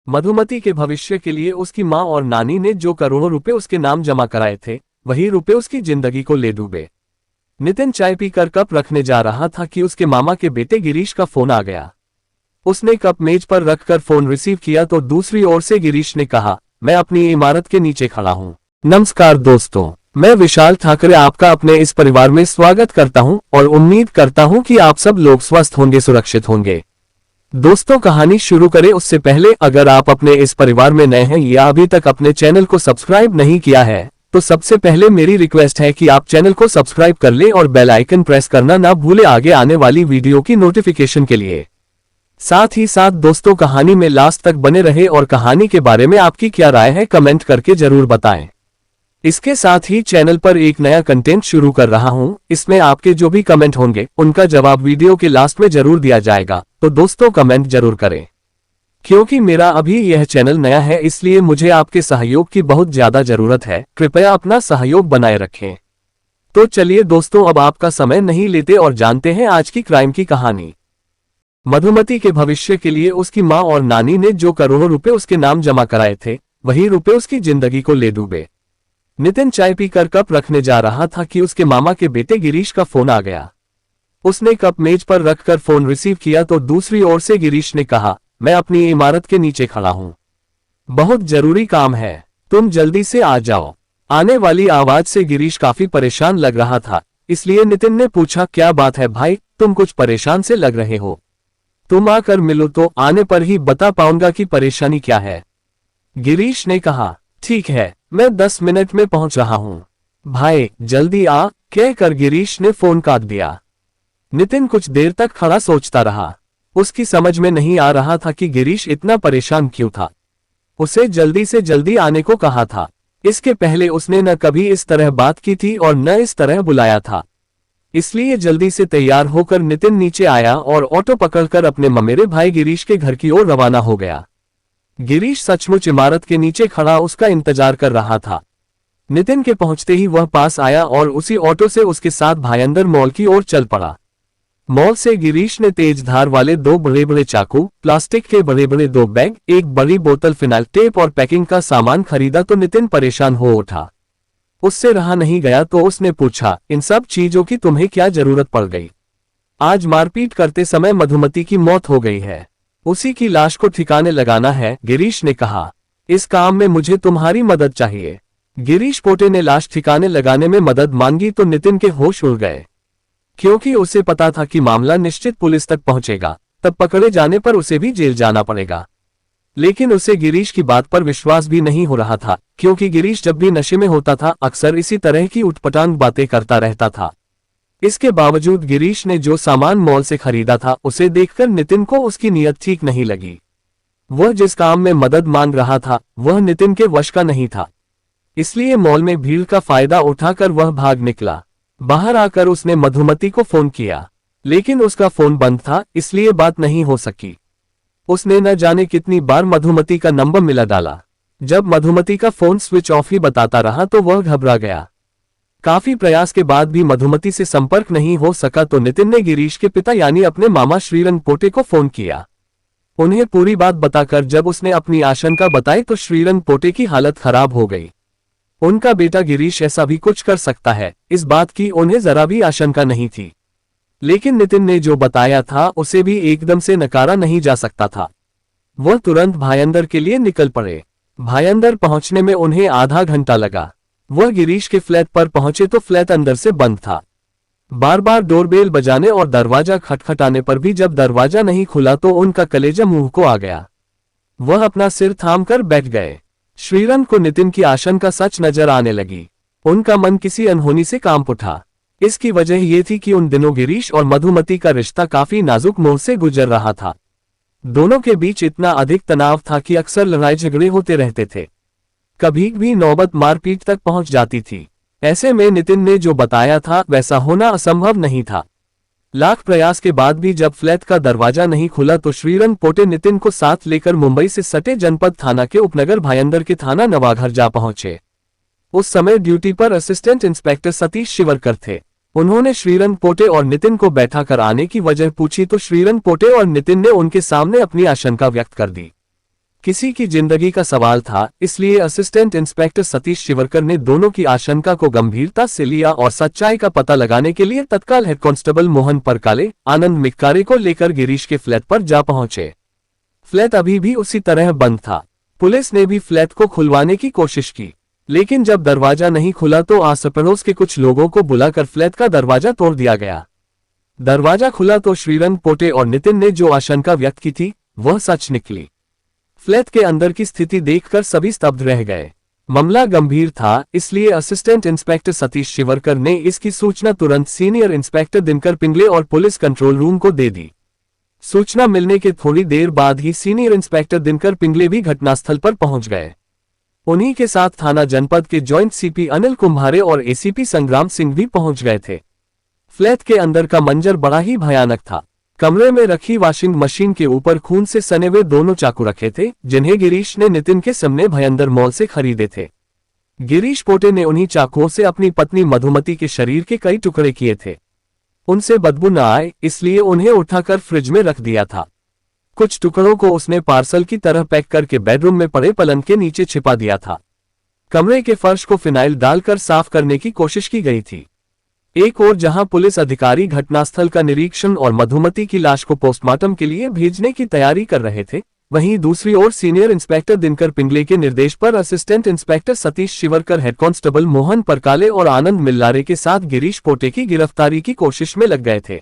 मधुमती के भविष्य के लिए उसकी माँ और नानी ने जो करोड़ों रुपए उसके नाम जमा कराए थे, वही रुपए उसकी जिंदगी को ले डूबे। नितिन चाय पीकर कप रखने जा रहा था कि उसके मामा के बेटे गिरीश का फोन आ गया। उसने कप मेज पर रखकर फोन रिसीव किया तो दूसरी ओर से गिरीश ने कहा, मैं अपनी इमारत के नीचे खड़ा हूँ। नमस्कार दोस्तों, मैं विशाल ठाकरे आपका अपने इस परिवार में स्वागत करता हूं और उम्मीद करता हूं कि आप सब लोग स्वस्थ होंगे, सुरक्षित होंगे। दोस्तों, कहानी शुरू करें उससे पहले अगर आप अपने इस परिवार में नए हैं या अभी तक अपने चैनल को सब्सक्राइब नहीं किया है तो सबसे पहले मेरी रिक्वेस्ट है कि आप चैनल को सब्सक्राइब कर लें और बेल आइकन प्रेस करना ना भूलें आगे आने वाली वीडियो की नोटिफिकेशन के लिए। साथ ही साथ दोस्तों, कहानी में लास्ट तक बने रहे और कहानी के बारे में आपकी क्या राय है कमेंट करके जरूर बताएं। इसके साथ ही चैनल पर एक नया कंटेंट शुरू कर रहा हूं, इसमें आपके जो भी कमेंट होंगे उनका जवाब वीडियो के लास्ट में जरूर दिया जाएगा, तो दोस्तों कमेंट जरूर करें। क्योंकि मेरा अभी यह चैनल नया है इसलिए मुझे आपके सहयोग की बहुत ज्यादा जरूरत है, कृपया अपना सहयोग बनाए रखें। तो चलिए दोस्तों, अब आपका समय नहीं लेते और जानते हैं आज की क्राइम की कहानी। मधुमती के भविष्य के लिए उसकी माँ और नानी ने जो करोड़ों रुपए उसके नाम जमा कराए थे, वही रुपए उसकी जिंदगी को ले डूबे। नितिन चाय पीकर कप रखने जा रहा था कि उसके मामा के बेटे गिरीश का फोन आ गया। उसने कप मेज पर रखकर फोन रिसीव किया तो दूसरी ओर से गिरीश ने कहा, मैं अपनी इमारत के नीचे खड़ा हूं। बहुत जरूरी काम है, तुम जल्दी से आ जाओ। आने वाली आवाज से गिरीश काफी परेशान लग रहा था, इसलिए नितिन ने पूछा, क्या बात है भाई, तुम कुछ परेशान से लग रहे हो। तुम आकर मिलो तो आने पर ही बता पाऊंगा कि परेशानी क्या है। गिरीश ने कहा, ठीक है, मैं 10 मिनट में पहुंच रहा हूं। भाई जल्दी आ, कहकर गिरीश ने फोन काट दिया। नितिन कुछ देर तक खड़ा सोचता रहा। उसकी समझ में नहीं आ रहा था कि गिरीश इतना परेशान क्यों था। उसे जल्दी से जल्दी आने को कहा था। इसके पहले उसने न कभी इस तरह बात की थी और न इस तरह बुलाया था। इसलिए जल्दी से तैयार होकर नितिन नीचे आया और ऑटो पकड़कर अपने ममेरे भाई गिरीश के घर की ओर रवाना हो गया। गिरीश सचमुच इमारत के नीचे खड़ा उसका इंतजार कर रहा था। नितिन के पहुंचते ही वह पास आया और उसी ऑटो से उसके साथ भायंदर मॉल की ओर चल पड़ा। मॉल से गिरीश ने तेज धार वाले 2 बड़े बड़े चाकू, प्लास्टिक के बड़े बड़े 2 बैग, एक बड़ी बोतल फिनाइल, टेप और पैकिंग का सामान खरीदा तो नितिन परेशान हो उठा। उससे रहा नहीं गया तो उसने पूछा, इन सब चीजों की तुम्हें क्या जरूरत पड़ गई? आज मारपीट करते समय मधुमती की मौत हो गई है, उसी की लाश को ठिकाने लगाना है, गिरीश ने कहा। इस काम में मुझे तुम्हारी मदद चाहिए। गिरीश पोटे ने लाश ठिकाने लगाने में मदद मांगी तो नितिन के होश उड़ गए, क्योंकि उसे पता था कि मामला निश्चित पुलिस तक पहुंचेगा, तब पकड़े जाने पर उसे भी जेल जाना पड़ेगा। लेकिन उसे गिरीश की बात पर विश्वास भी नहीं हो रहा था, क्योंकि गिरीश जब भी नशे में होता था अक्सर इसी तरह की उटपटांग बातें करता रहता था। इसके बावजूद गिरीश ने जो सामान मॉल से खरीदा था उसे देखकर नितिन को उसकी नीयत ठीक नहीं लगी। वह जिस काम में मदद मांग रहा था वह नितिन के वश का नहीं था, इसलिए मॉल में भीड़ का फायदा उठाकर वह भाग निकला। बाहर आकर उसने मधुमती को फोन किया, लेकिन उसका फोन बंद था, इसलिए बात नहीं हो सकी। उसने न जाने कितनी बार मधुमती का नंबर मिला डाला। जब मधुमती का फोन स्विच ऑफ ही बताता रहा तो वह घबरा गया। काफी प्रयास के बाद भी मधुमती से संपर्क नहीं हो सका तो नितिन ने गिरीश के पिता यानी अपने मामा श्रीरंग पोटे को फोन किया। उन्हें पूरी बात बताकर जब उसने अपनी आशंका बताई तो श्रीरंग पोटे की हालत खराब हो गई। उनका बेटा गिरीश ऐसा भी कुछ कर सकता है, इस बात की उन्हें जरा भी आशंका नहीं थी। लेकिन नितिन ने जो बताया था उसे भी एकदम से नकारा नहीं जा सकता था। वह तुरंत भायंदर के लिए निकल पड़े। भायंदर पहुंचने में उन्हें आधा घंटा लगा। वह गिरीश के फ्लैट पर पहुंचे तो फ्लैट अंदर से बंद था। बार बार डोरबेल बजाने और दरवाजा खटखटाने पर भी जब दरवाजा नहीं खुला तो उनका कलेजा मुंह को आ गया। वह अपना सिर थामकर बैठ गए। श्रीरंग को नितिन की आशंका सच नजर आने लगी। उनका मन किसी अनहोनी से कांप उठा। इसकी वजह यह थी कि उन दिनों गिरीश और मधुमती का रिश्ता काफी नाजुक मोड़ से गुजर रहा था। दोनों के बीच इतना अधिक तनाव था कि अक्सर लड़ाई झगड़े होते रहते थे। कभी भी नौबत मारपीट तक पहुंच जाती थी। ऐसे में नितिन ने जो बताया था वैसा होना असंभव नहीं था। लाख प्रयास के बाद भी जब फ्लैट का दरवाजा नहीं खुला तो श्रीरंग पोटे नितिन को साथ लेकर मुंबई से सटे जनपद थाना के उपनगर भायंदर के थाना नवाघर जा पहुंचे। उस समय ड्यूटी पर असिस्टेंट इंस्पेक्टर सतीश शिवरकर थे। उन्होंने श्रीरंग पोटे और नितिन को बैठा कर आने की वजह पूछी तो श्रीरंग पोटे और नितिन ने उनके सामने अपनी आशंका व्यक्त कर दी। किसी की जिंदगी का सवाल था, इसलिए असिस्टेंट इंस्पेक्टर सतीश शिवरकर ने दोनों की आशंका को गंभीरता से लिया और सच्चाई का पता लगाने के लिए तत्काल हेड कांस्टेबल मोहन परकाले, आनंद मिक्कारे को लेकर गिरीश के फ्लैट पर जा पहुंचे। फ्लैट अभी भी उसी तरह बंद था। पुलिस ने भी फ्लैट को खुलवाने की कोशिश की, लेकिन जब दरवाजा नहीं खुला तो आस पड़ोस के कुछ लोगों को बुलाकर फ्लैट का दरवाजा तोड़ दिया गया। दरवाजा खुला तो श्रीरंग पोटे और नितिन ने जो आशंका व्यक्त की थी वह सच निकली। फ्लैट के अंदर की स्थिति देखकर सभी स्तब्ध रह गए। मामला गंभीर था, इसलिए असिस्टेंट इंस्पेक्टर सतीश शिवरकर ने इसकी सूचना तुरंत सीनियर इंस्पेक्टर दिनकर पिंगले और पुलिस कंट्रोल रूम को दे दी। सूचना मिलने के थोड़ी देर बाद ही सीनियर इंस्पेक्टर दिनकर पिंगले भी घटनास्थल पर पहुंच गए। उन्हीं के साथ थाना जनपद के जॉइंट सीपी अनिल कुम्हारे और एसीपी संग्राम सिंह भी पहुंच गए थे। फ्लैट के अंदर का मंजर बड़ा ही भयानक था। कमरे में रखी वॉशिंग मशीन के ऊपर खून से सने हुए दोनों चाकू रखे थे, जिन्हें गिरीश ने नितिन के सामने भयंदर मॉल से खरीदे थे। गिरीश पोटे ने उन्हीं चाकुओं से अपनी पत्नी मधुमती के शरीर के कई टुकड़े किए थे। उनसे बदबू न आए इसलिए उन्हें उठाकर फ्रिज में रख दिया था। कुछ टुकड़ों को उसने पार्सल की तरह पैक करके बेडरूम में पड़े पलंग के नीचे छिपा दिया था। कमरे के फर्श को फिनाइल डालकर साफ करने की कोशिश की गई थी। एक और जहां पुलिस अधिकारी घटनास्थल का निरीक्षण और मधुमती की लाश को पोस्टमार्टम के लिए भेजने की तैयारी कर रहे थे, वहीं दूसरी ओर सीनियर इंस्पेक्टर दिनकर पिंगले के निर्देश पर assistant inspector Satish Shivarkar, head constable Mohan Parkale और आनंद मिल्लारे के साथ गिरीश पोटे की गिरफ्तारी की कोशिश में लग गए थे।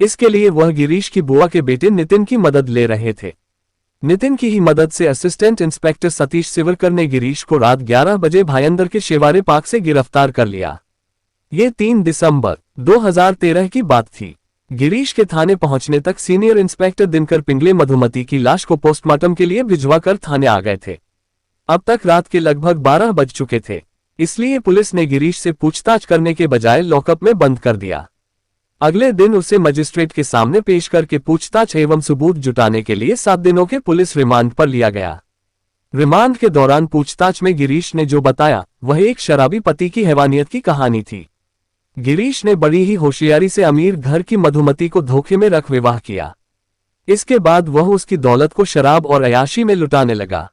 इसके लिए वह गिरीश की बुआ के बेटे नितिन की मदद ले रहे थे। नितिन की ही मदद से असिस्टेंट इंस्पेक्टर सतीश शिवरकर ने गिरीश को रात 11 बजे भायंदर के शेवारे पार्क से गिरफ्तार कर लिया। ये 3 दिसंबर 2013 की बात थी। गिरीश के थाने पहुंचने तक सीनियर इंस्पेक्टर दिनकर पिंगले मधुमती की लाश को पोस्टमार्टम के लिए भिजवाकर थाने आ गए थे। अब तक रात के लगभग 12 बज चुके थे, इसलिए पुलिस ने गिरीश से पूछताछ करने के बजाय लॉकअप में बंद कर दिया। अगले दिन उसे मजिस्ट्रेट के सामने पेश करके पूछताछ एवं सबूत जुटाने के लिए 7 दिनों के पुलिस रिमांड पर लिया गया। रिमांड के दौरान पूछताछ में गिरीश ने जो बताया वह एक शराबी पति की हैवानियत की कहानी थी। गिरीश ने बड़ी ही होशियारी से अमीर घर की मधुमती को धोखे में रख विवाह किया। इसके बाद वह उसकी दौलत को शराब और अयाशी में लुटाने लगा।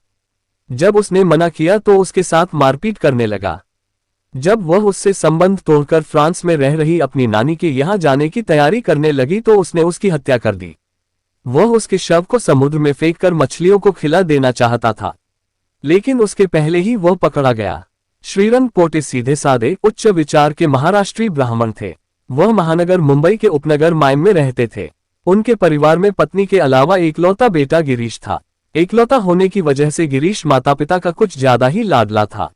जब उसने मना किया तो उसके साथ मारपीट करने लगा। जब वह उससे संबंध तोड़कर फ्रांस में रह रही अपनी नानी के यहां जाने की तैयारी करने लगी तो उसने उसकी हत्या कर दी। वह उसके शव को समुद्र में फेंककर मछलियों को खिला देना चाहता था, लेकिन उसके पहले ही वह पकड़ा गया। श्रीरंग पोटे सीधे साधे उच्च विचार के महाराष्ट्रीय ब्राह्मण थे। वह महानगर मुंबई के उपनगर मायम में रहते थे। उनके परिवार में पत्नी के अलावा एकलौता बेटा गिरीश था। एकलौता होने की वजह से गिरीश माता पिता का कुछ ज्यादा ही लाडला था।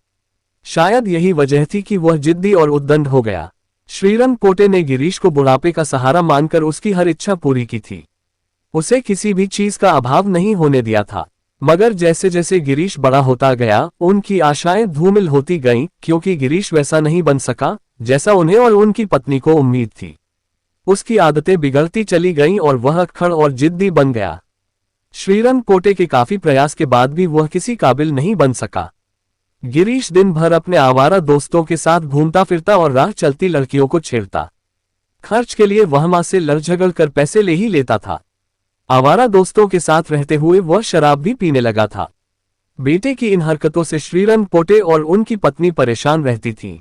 शायद यही वजह थी कि वह जिद्दी और उद्दंड हो गया। श्रीरंग पोटे ने गिरीश को बुढ़ापे का सहारा मानकर उसकी हर इच्छा पूरी की थी। उसे किसी भी चीज का अभाव नहीं होने दिया था। मगर जैसे जैसे गिरीश बड़ा होता गया, उनकी आशाएं धूमिल होती गईं, क्योंकि गिरीश वैसा नहीं बन सका जैसा उन्हें और उनकी पत्नी को उम्मीद थी। उसकी आदतें बिगड़ती चली गईं और वह अक्खड़ और जिद्दी बन गया। श्रीरंग पोटे के काफी प्रयास के बाद भी वह किसी काबिल नहीं बन सका। गिरीश दिन भर अपने आवारा दोस्तों के साथ घूमता फिरता और राह चलती लड़कियों को छेड़ता। खर्च के लिए वह मां से लड़ झगड़ कर पैसे ले ही लेता था। आवारा दोस्तों के साथ रहते हुए वह शराब भी पीने लगा था। बेटे की इन हरकतों से श्रीरंग पोटे और उनकी पत्नी परेशान रहती थीं।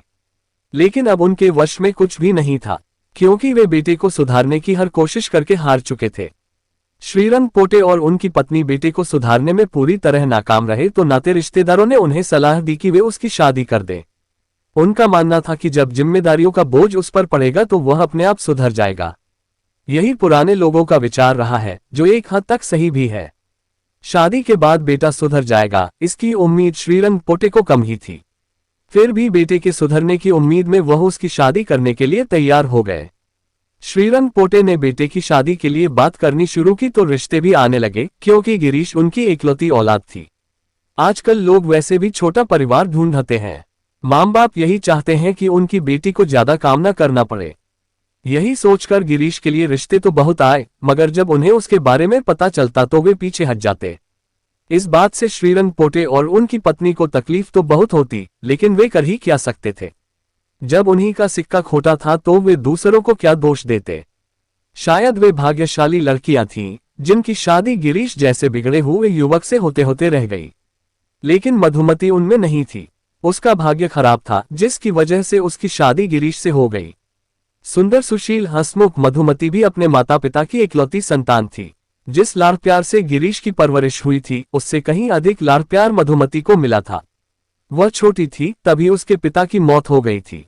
लेकिन अब उनके वश में कुछ भी नहीं था, क्योंकि वे बेटे को सुधारने की हर कोशिश करके हार चुके थे। श्रीरंग पोटे और उनकी पत्नी बेटे को सुधारने में पूरी तरह नाकाम रहे तो नाते रिश्तेदारों ने उन्हें सलाह दी कि वे उसकी शादी कर दें। उनका मानना था कि जब जिम्मेदारियों का बोझ उस पर पड़ेगा तो वह अपने आप सुधर जाएगा। यही पुराने लोगों का विचार रहा है, जो एक हद तक सही भी है। शादी के बाद बेटा सुधर जाएगा, इसकी उम्मीद श्रीरंग पोटे को कम ही थी। फिर भी बेटे के सुधरने की उम्मीद में वह उसकी शादी करने के लिए तैयार हो गए। श्रीरंग पोटे ने बेटे की शादी के लिए बात करनी शुरू की तो रिश्ते भी आने लगे, क्योंकि गिरीश उनकी एकलौती औलाद थी। आजकल लोग वैसे भी छोटा परिवार ढूंढते हैं। माँ बाप यही चाहते हैं कि उनकी बेटी को ज्यादा काम न करना पड़े। यही सोचकर गिरीश के लिए रिश्ते तो बहुत आए, मगर जब उन्हें उसके बारे में पता चलता तो वे पीछे हट जाते। इस बात से श्रीरंग पोटे और उनकी पत्नी को तकलीफ तो बहुत होती, लेकिन वे कर ही क्या सकते थे। जब उन्हीं का सिक्का खोटा था तो वे दूसरों को क्या दोष देते। शायद वे भाग्यशाली लड़कियां थीं, जिनकी शादी गिरीश जैसे बिगड़े हुए युवक से होते होते रह गई। लेकिन मधुमती उनमें नहीं थी। उसका भाग्य खराब था, जिसकी वजह से उसकी शादी गिरीश से हो गई। सुंदर, सुशील, हंसमुख मधुमती भी अपने माता पिता की इकलौती संतान थी। जिस लाड़ प्यार से गिरीश की परवरिश हुई थी, उससे कहीं अधिक लाड़ प्यार मधुमती को मिला था। वह छोटी थी तभी उसके पिता की मौत हो गई थी।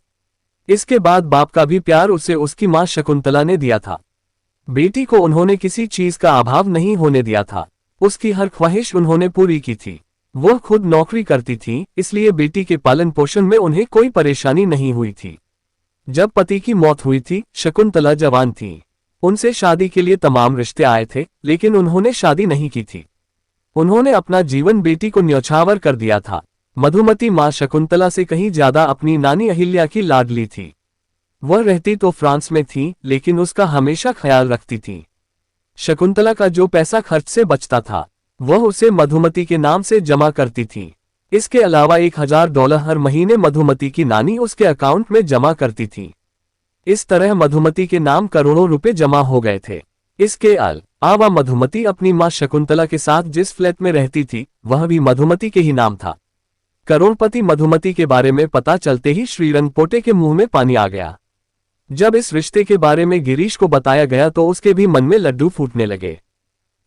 इसके बाद बाप का भी प्यार उसे उसकी मां शकुंतला ने दिया था। बेटी को उन्होंने किसी चीज का अभाव नहीं होने दिया था। उसकी हर ख्वाहिश उन्होंने पूरी की थी। वह खुद नौकरी करती थी, इसलिए बेटी के पालन पोषण में उन्हें कोई परेशानी नहीं हुई थी। जब पति की मौत हुई थी, शकुंतला जवान थी। उनसे शादी के लिए तमाम रिश्ते आए थे, लेकिन उन्होंने शादी नहीं की थी। उन्होंने अपना जीवन बेटी को न्यौछावर कर दिया था। मधुमती मां शकुंतला से कहीं ज्यादा अपनी नानी अहिल्या की लाडली थी। वह रहती तो फ्रांस में थी, लेकिन उसका हमेशा ख्याल रखती थी। शकुंतला का जो पैसा खर्च से बचता था, वह उसे मधुमती के नाम से जमा करती थी। इसके अलावा $1000 हर महीने मधुमती की नानी उसके अकाउंट में जमा करती थी। इस तरह मधुमती के नाम करोड़ों रुपए जमा हो गए थे। इसके अलावा मधुमती अपनी मां शकुंतला के साथ जिस फ्लैट में रहती थी, वह भी मधुमती के ही नाम था। करोड़पति मधुमती के बारे में पता चलते ही श्रीरंगपोटे के मुंह में पानी आ गया। जब इस रिश्ते के बारे में गिरीश को बताया गया तो उसके भी मन में लड्डू फूटने लगे।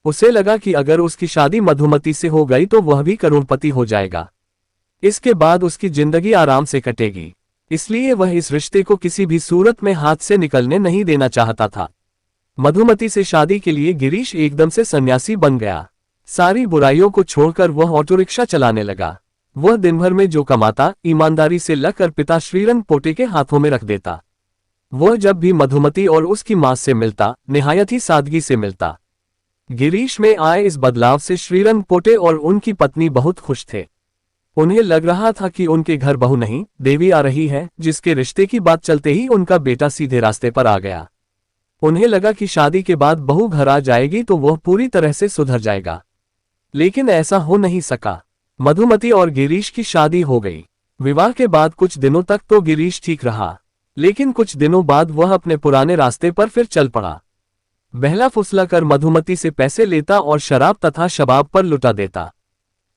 उसे लगा कि अगर उसकी शादी मधुमती से हो गई तो वह भी करोड़पति हो जाएगा। इसके बाद उसकी जिंदगी आराम से कटेगी। इसलिए वह इस रिश्ते को किसी भी सूरत में हाथ से निकलने नहीं देना चाहता था। मधुमती से शादी के लिए गिरीश एकदम से सन्यासी बन गया। सारी बुराइयों को छोड़कर वह ऑटो रिक्शा चलाने लगा। वह दिन भर में जो कमाता, ईमानदारी से लकर पिता श्रीरंगपोटे के हाथों में रख देता। वह जब भी मधुमती और उसकी मां से मिलता, निहायत ही सादगी से मिलता। गिरीश में आए इस बदलाव से श्रीरंगपोटे और उनकी पत्नी बहुत खुश थे। उन्हें लग रहा था कि उनके घर बहू नहीं, देवी आ रही है, जिसके रिश्ते की बात चलते ही उनका बेटा सीधे रास्ते पर आ गया। उन्हें लगा कि शादी के बाद बहू घर आ जाएगी तो वह पूरी तरह से सुधर जाएगा। लेकिन ऐसा हो नहीं सका। मधुमती और गिरीश की शादी हो गई। विवाह के बाद कुछ दिनों तक तो गिरीश ठीक रहा, लेकिन कुछ दिनों बाद वह अपने पुराने रास्ते पर फिर चल पड़ा। बहला फुसला कर मधुमती से पैसे लेता और शराब तथा शबाब पर लुटा देता।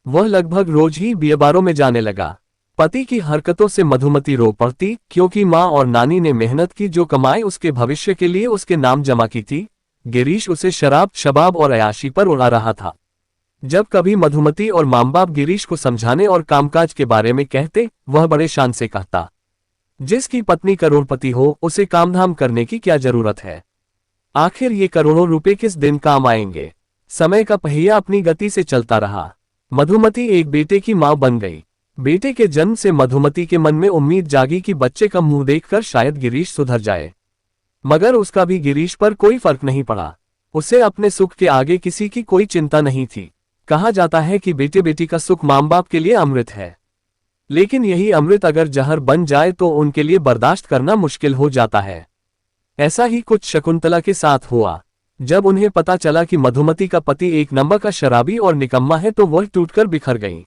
वह लगभग रोज ही बियबारों में जाने लगा। पति की हरकतों से मधुमती रो पड़ती, क्योंकि मां और नानी ने मेहनत की जो कमाई उसके भविष्य के लिए उसके नाम जमा की थी, गिरीश उसे शराब, शबाब और अयाशी पर उड़ा रहा था। जब कभी मधुमती और मां बाप गिरीश को समझाने और कामकाज के बारे में कहते, वह बड़े शान से कहता, जिसकी पत्नी करोड़पति हो उसे कामधाम करने की क्या जरूरत है। आखिर ये करोड़ों रुपए किस दिन काम आएंगे। समय का पहिया अपनी गति से चलता रहा। मधुमती एक बेटे की मां बन गई। बेटे के जन्म से मधुमती के मन में उम्मीद जागी कि बच्चे का मुंह देखकर शायद गिरीश सुधर जाए। मगर उसका भी गिरीश पर कोई फर्क नहीं पड़ा। उसे अपने सुख के आगे किसी की कोई चिंता नहीं थी। कहा जाता है कि बेटे बेटी का सुख मां बाप के लिए अमृत है, लेकिन यही अमृत अगर जहर बन जाए तो उनके लिए बर्दाश्त करना मुश्किल हो जाता है। ऐसा ही कुछ शकुंतला के साथ हुआ। जब उन्हें पता चला कि मधुमती का पति एक नंबर का शराबी और निकम्मा है तो वह टूटकर बिखर गई।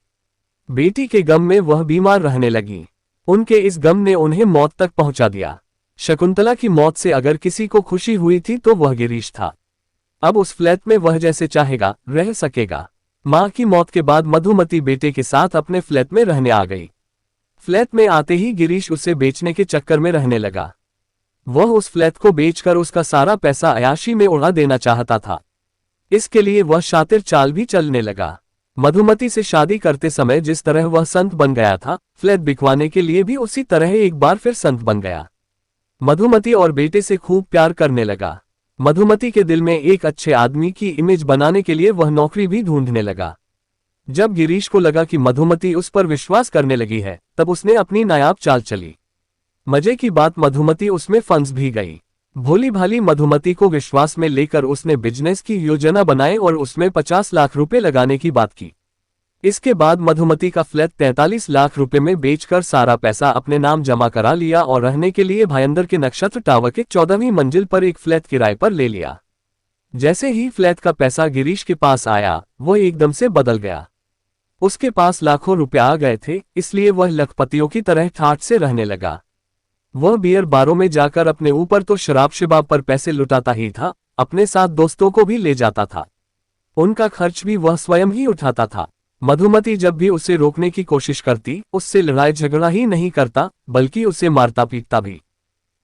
बेटी के गम में वह बीमार रहने लगी। उनके इस गम ने उन्हें मौत तक पहुंचा दिया। शकुंतला की मौत से अगर किसी को खुशी हुई थी तो वह गिरीश था। अब उस फ्लैट में वह जैसे चाहेगा रह सकेगा। मां की मौत के बाद मधुमती बेटे के साथ अपने फ्लैट में रहने आ गई। फ्लैट में आते ही गिरीश उसे बेचने के चक्कर में रहने लगा। वह उस फ्लैट को बेचकर उसका सारा पैसा अयाशी में उड़ा देना चाहता था। इसके लिए वह शातिर चाल भी चलने लगा। मधुमती से शादी करते समय जिस तरह वह संत बन गया था, फ्लैट बिकवाने के लिए भी उसी तरह एक बार फिर संत बन गया। मधुमती और बेटे से खूब प्यार करने लगा। मधुमती के दिल में एक अच्छे आदमी की इमेज बनाने के लिए वह नौकरी भी ढूंढने लगा। जब गिरीश को लगा कि मधुमती उस पर विश्वास करने लगी है, तब उसने अपनी नायाब चाल चली। मजे की बात, मधुमती उसमें फंस भी गई। भोली भाली मधुमती को विश्वास में लेकर उसने बिजनेस की योजना बनाई और उसमें 50 लाख रुपए लगाने की बात की। इसके बाद मधुमती का फ्लैट 43 लाख रुपए में बेचकर सारा पैसा अपने नाम जमा करा लिया और रहने के लिए भायंदर के नक्षत्र टावर के 14वीं मंजिल पर एक फ्लैट किराए पर ले लिया। जैसे ही फ्लैट का पैसा गिरीश के पास आया, वह एकदम से बदल गया। उसके पास लाखों रुपए आ गए थे, इसलिए वह लखपतियों की तरह ठाठ से रहने लगा। वह बियर बारों में जाकर अपने ऊपर तो शराब शबाब पर पैसे लुटाता ही था, अपने साथ दोस्तों को भी ले जाता था। उनका खर्च भी वह स्वयं ही उठाता था। मधुमती जब भी उसे रोकने की कोशिश करती, उससे लड़ाई झगड़ा ही नहीं करता बल्कि उसे मारता पीटता भी।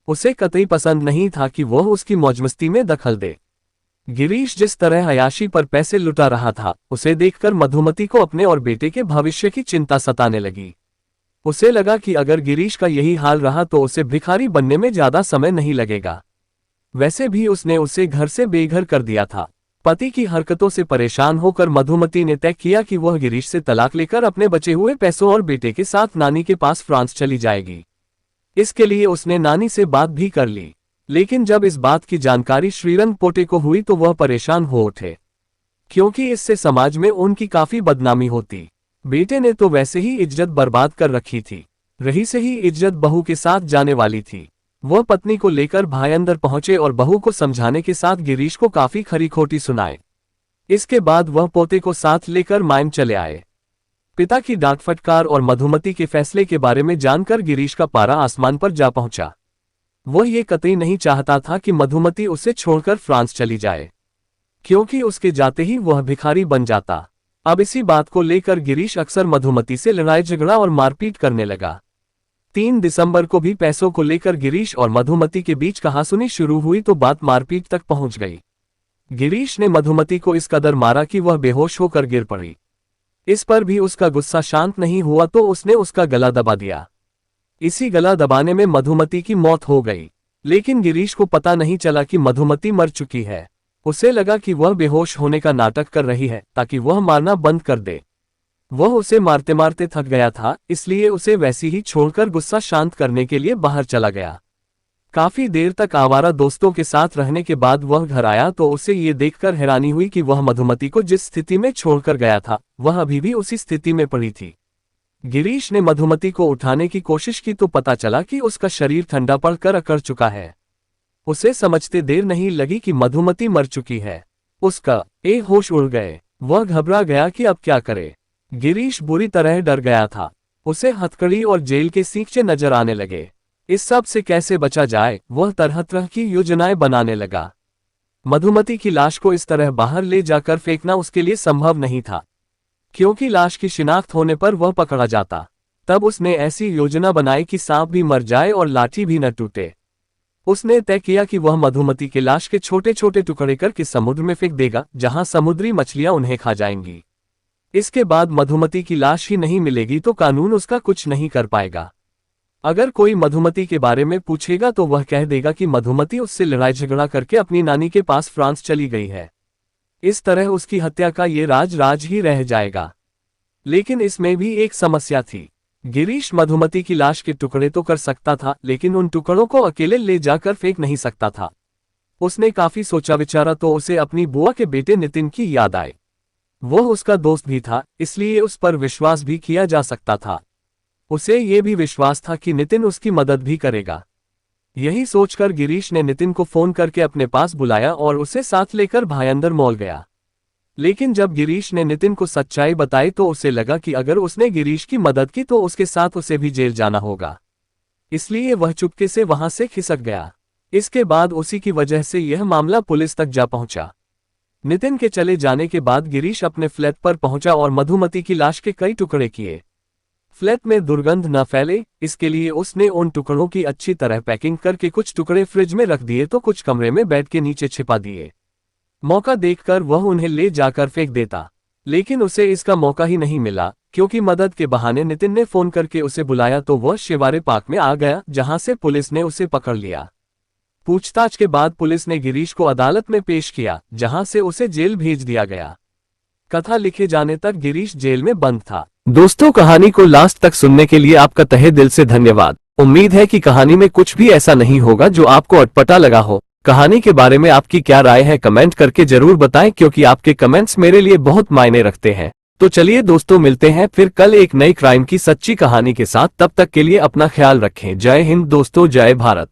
उसे कतई पसंद नहीं था कि वह उसकी मौजमस्ती में दखल दे। गिरीश जिस तरह अय्याशी पर पैसे लुटा रहा था, उसे देखकर मधुमती को अपने और बेटे के भविष्य की चिंता सताने लगी। उसे लगा कि अगर गिरीश का यही हाल रहा तो उसे भिखारी बनने में ज्यादा समय नहीं लगेगा। वैसे भी उसने उसे घर से बेघर कर दिया था। पति की हरकतों से परेशान होकर मधुमती ने तय किया कि वह गिरीश से तलाक लेकर अपने बचे हुए पैसों और बेटे के साथ नानी के पास फ्रांस चली जाएगी। इसके लिए उसने नानी से बात भी कर ली, लेकिन जब इस बात की जानकारी श्रीरंग पोटे को हुई तो वह परेशान हो उठे, क्योंकि इससे समाज में उनकी काफी बदनामी होती। बेटे ने तो वैसे ही इज्जत बर्बाद कर रखी थी, रही से ही इज्जत बहू के साथ जाने वाली थी। वह पत्नी को लेकर भाई अंदर पहुंचे और बहू को समझाने के साथ गिरीश को काफी खरी खोटी सुनाए। इसके बाद वह पोते को साथ लेकर मायम चले आए। पिता की डांट फटकार और मधुमती के फैसले के बारे में जानकर गिरीश का पारा आसमान पर जा पहुंचा। वह ये कतई नहीं चाहता था कि मधुमती उसे छोड़कर फ्रांस चली जाए, क्योंकि उसके जाते ही वह भिखारी बन जाता। अब इसी बात को लेकर गिरीश अक्सर मधुमती से लड़ाई झगड़ा और मारपीट करने लगा। 3 दिसंबर को भी पैसों को लेकर गिरीश और मधुमती के बीच कहासुनी शुरू हुई तो बात मारपीट तक पहुंच गई। गिरीश ने मधुमती को इस कदर मारा कि वह बेहोश होकर गिर पड़ी। इस पर भी उसका गुस्सा शांत नहीं हुआ तो उसने उसका गला दबा दिया। इसी गला दबाने में मधुमती की मौत हो गई, लेकिन गिरीश को पता नहीं चला कि मधुमती मर चुकी है। उसे लगा कि वह बेहोश होने का नाटक कर रही है ताकि वह मारना बंद कर दे। वह उसे मारते मारते थक गया था, इसलिए उसे वैसी ही छोड़कर गुस्सा शांत करने के लिए बाहर चला गया। काफी देर तक आवारा दोस्तों के साथ रहने के बाद वह घर आया तो उसे ये देखकर हैरानी हुई कि वह मधुमती को जिस स्थिति में छोड़कर गया था वह अभी भी उसी स्थिति में पड़ी थी। गिरीश ने मधुमती को उठाने की कोशिश की तो पता चला कि उसका शरीर ठंडा पड़कर अकड़ चुका है। उसे समझते देर नहीं लगी कि मधुमती मर चुकी है। उसका एक होश उड़ गए। वह घबरा गया कि अब क्या करे। गिरीश बुरी तरह डर गया था। उसे हथकड़ी और जेल के सींचे नजर आने लगे। इस सब से कैसे बचा जाए, वह तरह तरह की योजनाएं बनाने लगा। मधुमती की लाश को इस तरह बाहर ले जाकर फेंकना उसके लिए संभव नहीं था, क्योंकि लाश की शिनाख्त होने पर वह पकड़ा जाता। तब उसने ऐसी योजना बनाई कि सांप भी मर जाए और लाठी भी न टूटे। उसने तय किया कि वह मधुमती के लाश के छोटे छोटे टुकड़े करके समुद्र में फेंक देगा, जहां समुद्री मछलियां उन्हें खा जाएंगी। इसके बाद मधुमती की लाश ही नहीं मिलेगी तो कानून उसका कुछ नहीं कर पाएगा। अगर कोई मधुमती के बारे में पूछेगा तो वह कह देगा कि मधुमती उससे लड़ाई झगड़ा करके अपनी नानी के पास फ्रांस चली गई है। इस तरह उसकी हत्या का ये राज ही रह जाएगा। लेकिन इसमें भी एक समस्या थी। गिरीश मधुमती की लाश के टुकड़े तो कर सकता था, लेकिन उन टुकड़ों को अकेले ले जाकर फेंक नहीं सकता था। उसने काफी सोचा विचारा तो उसे अपनी बुआ के बेटे नितिन की याद आई। वह उसका दोस्त भी था, इसलिए उस पर विश्वास भी किया जा सकता था। उसे ये भी विश्वास था कि नितिन उसकी मदद भी करेगा। यही सोचकर गिरीश ने नितिन को फोन करके अपने पास बुलाया और उसे साथ लेकर भायंदर मॉल गया। लेकिन जब गिरीश ने नितिन को सच्चाई बताई तो उसे लगा कि अगर उसने गिरीश की मदद की तो उसके साथ उसे भी जेल जाना होगा। इसलिए वह चुपके से वहां से खिसक गया। इसके बाद उसी की वजह से यह मामला पुलिस तक जा पहुंचा। नितिन के चले जाने के बाद गिरीश अपने फ्लैट पर पहुंचा और मधुमती की लाश के कई टुकड़े किए। फ्लैट में दुर्गंध न फैले, इसके लिए उसने उन टुकड़ों की अच्छी तरह पैकिंग करके कुछ टुकड़े फ्रिज में रख दिए तो कुछ कमरे में बेड के नीचे छिपा दिए। मौका देखकर वह उन्हें ले जाकर फेंक देता, लेकिन उसे इसका मौका ही नहीं मिला, क्योंकि मदद के बहाने नितिन ने फोन करके उसे बुलाया तो वह शिवारे पार्क में आ गया, जहां से पुलिस ने उसे पकड़ लिया। पूछताछ के बाद पुलिस ने गिरीश को अदालत में पेश किया, जहां से उसे जेल भेज दिया गया। कथा लिखे जाने तक गिरीश जेल में बंद था। दोस्तों, कहानी को लास्ट तक सुनने के लिए आपका तहे दिल से धन्यवाद। उम्मीद है कि कहानी में कुछ भी ऐसा नहीं होगा जो आपको अटपटा लगा हो। कहानी के बारे में आपकी क्या राय है कमेंट करके जरूर बताएं, क्योंकि आपके कमेंट्स मेरे लिए बहुत मायने रखते हैं। तो चलिए दोस्तों, मिलते हैं फिर कल एक नई क्राइम की सच्ची कहानी के साथ। तब तक के लिए अपना ख्याल रखें। जय हिंद दोस्तों, जय भारत।